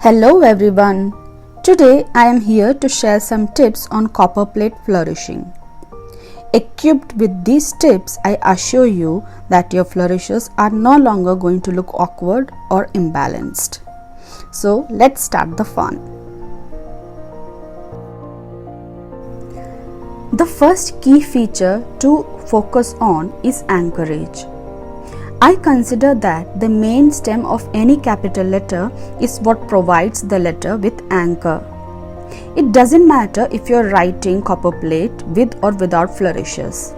Hello everyone. Today I am here to share some tips on copper plate flourishing. Equipped with these tips, I assure you that your flourishes are no longer going to look awkward or imbalanced. So let's start the fun. The first key feature to focus on is anchorage. I consider that the main stem of any capital letter is what provides the letter with anchor. It doesn't matter if you're writing copper plate with or without flourishes.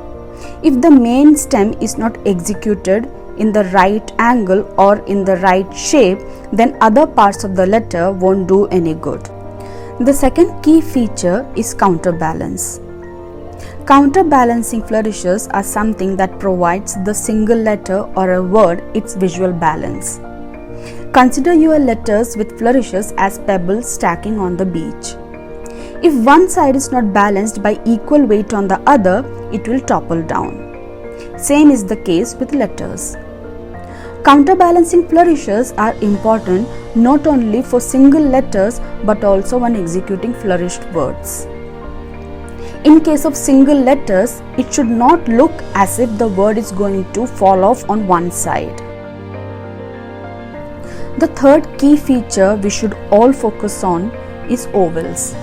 If the main stem is not executed in the right angle or in the right shape, then other parts of the letter won't do any good. The second key feature is counterbalance. Counterbalancing flourishes are something that provides the single letter or a word its visual balance. Consider your letters with flourishes as pebbles stacking on the beach. If one side is not balanced by equal weight on the other, it will topple down. Same is the case with letters. Counterbalancing flourishes are important not only for single letters but also when executing flourished words. In case of single letters, it should not look as if the word is going to fall off on one side. The third key feature we should all focus on is ovals.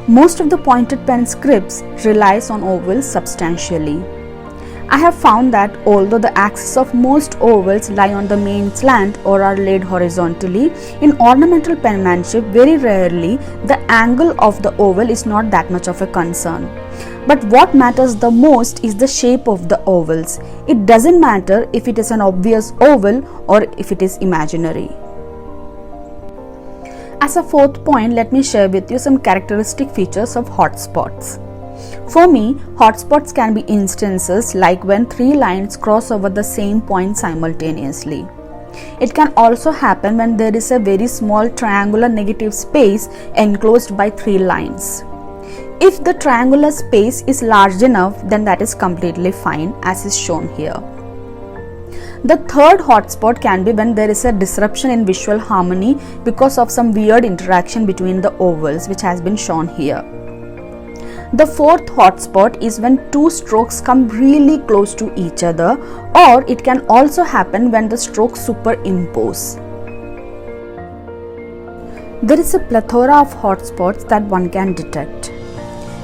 Most of the pointed pen scripts relies on ovals substantially. I have found that although the axis of most ovals lie on the main slant or are laid horizontally, in ornamental penmanship very rarely the angle of the oval is not that much of a concern. But what matters the most is the shape of the ovals. It doesn't matter if it is an obvious oval or if it is imaginary. As a fourth point, let me share with you some characteristic features of hotspots. For me, hotspots can be instances like when three lines cross over the same point simultaneously. It can also happen when there is a very small triangular negative space enclosed by three lines. If the triangular space is large enough, then that is completely fine, as is shown here. The third hotspot can be when there is a disruption in visual harmony because of some weird interaction between the ovals, which has been shown here. The fourth hotspot is when two strokes come really close to each other, or it can also happen when the strokes superimpose. There is a plethora of hotspots that one can detect.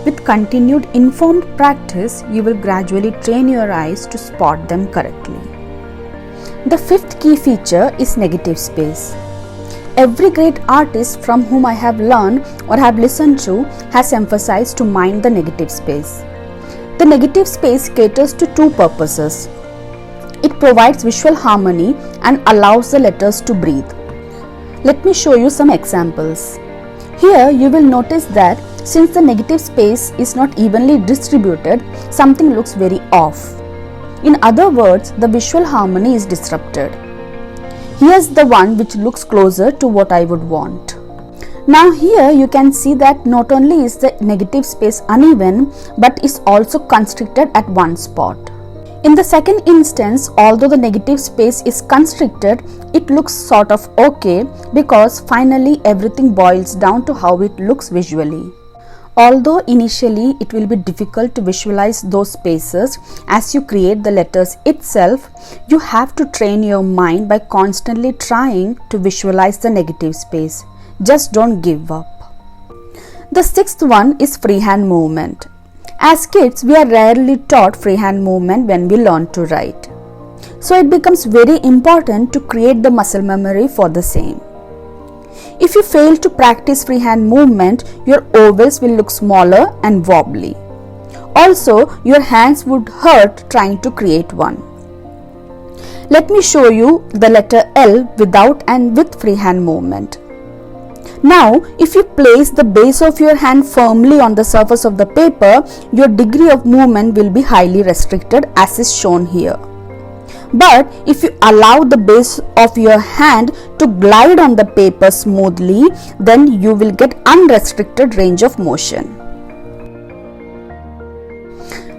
With continued informed practice, you will gradually train your eyes to spot them correctly. The fifth key feature is negative space. Every great artist from whom I have learned or have listened to has emphasized to mind the negative space. The negative space caters to two purposes. It provides visual harmony and allows the letters to breathe. Let me show you some examples. Here you will notice that since the negative space is not evenly distributed, something looks very off. In other words, the visual harmony is disrupted. Here's the one which looks closer to what I would want. Now here you can see that not only is the negative space uneven, but is also constricted at one spot. In the second instance, although the negative space is constricted, it looks sort of okay because finally everything boils down to how it looks visually. Although initially it will be difficult to visualize those spaces as you create the letters itself, you have to train your mind by constantly trying to visualize the negative space. Just don't give up. The sixth one is freehand movement. As kids, we are rarely taught freehand movement when we learn to write. So it becomes very important to create the muscle memory for the same. If you fail to practice freehand movement, your ovals will look smaller and wobbly. Also, your hands would hurt trying to create one. Let me show you the letter L without and with freehand movement. Now, if you place the base of your hand firmly on the surface of the paper, your degree of movement will be highly restricted as is shown here. But if you allow the base of your hand to glide on the paper smoothly, then you will get unrestricted range of motion.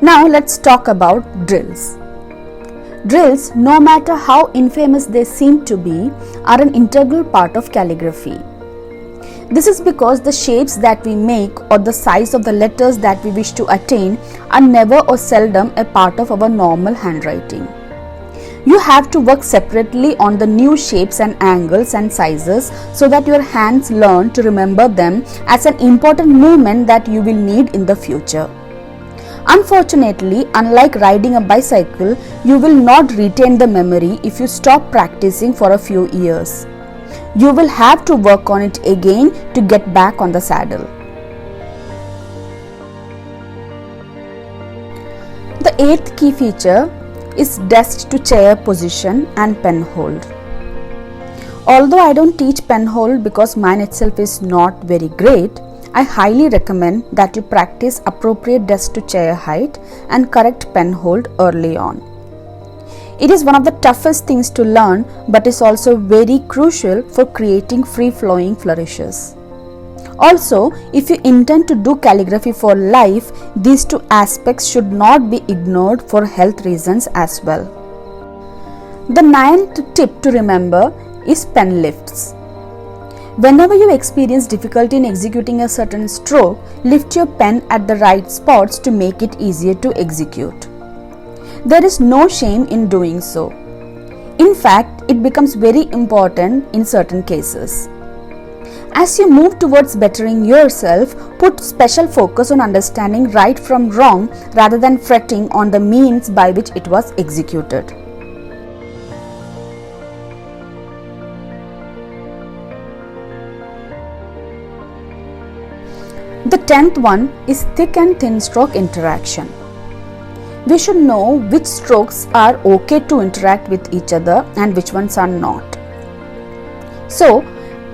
Now let's talk about drills. Drills, no matter how infamous they seem to be, are an integral part of calligraphy. This is because the shapes that we make or the size of the letters that we wish to attain are never or seldom a part of our normal handwriting. You have to work separately on the new shapes and angles and sizes so that your hands learn to remember them as an important movement that you will need in the future. Unfortunately, unlike riding a bicycle, you will not retain the memory if you stop practicing for a few years. You will have to work on it again to get back on the saddle. The eighth key feature is desk to chair position and pen hold. Although I don't teach pen hold because mine itself is not very great, I highly recommend that you practice appropriate desk to chair height and correct pen hold early on. It is one of the toughest things to learn, but is also very crucial for creating free-flowing flourishes. Also, if you intend to do calligraphy for life, these two aspects should not be ignored for health reasons as well. The ninth tip to remember is pen lifts. Whenever you experience difficulty in executing a certain stroke, lift your pen at the right spots to make it easier to execute. There is no shame in doing so. In fact, it becomes very important in certain cases. As you move towards bettering yourself, put special focus on understanding right from wrong rather than fretting on the means by which it was executed. The 10th one is thick and thin stroke interaction. We should know which strokes are okay to interact with each other and which ones are not. So,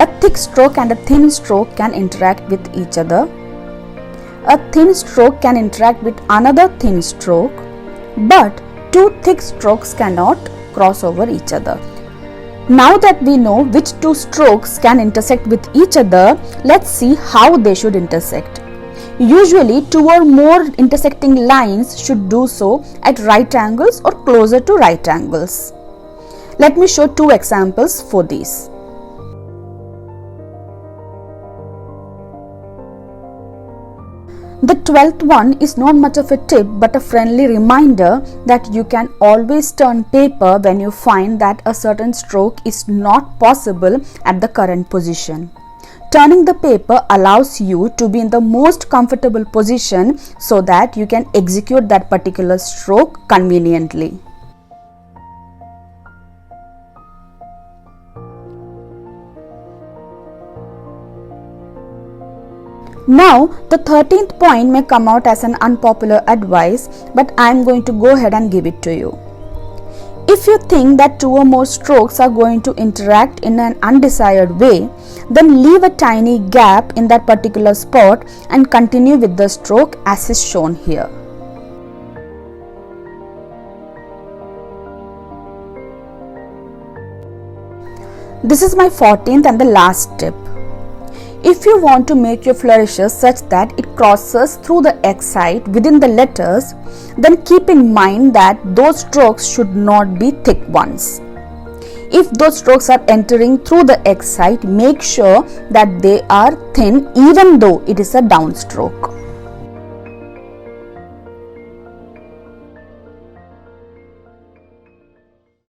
a thick stroke and a thin stroke can interact with each other. A thin stroke can interact with another thin stroke, but two thick strokes cannot cross over each other. Now that we know which two strokes can intersect with each other, let's see how they should intersect. Usually, two or more intersecting lines should do so at right angles or closer to right angles. Let me show two examples for these. The 12th one is not much of a tip but a friendly reminder that you can always turn paper when you find that a certain stroke is not possible at the current position. Turning the paper allows you to be in the most comfortable position so that you can execute that particular stroke conveniently. Now, the 13th point may come out as an unpopular advice, but I am going to go ahead and give it to you. If you think that two or more strokes are going to interact in an undesired way, then leave a tiny gap in that particular spot and continue with the stroke as is shown here. This is my 14th and the last tip. If you want to make your flourishes such that it crosses through the X site within the letters, then keep in mind that those strokes should not be thick ones. If those strokes are entering through the X site, make sure that they are thin even though it is a downstroke.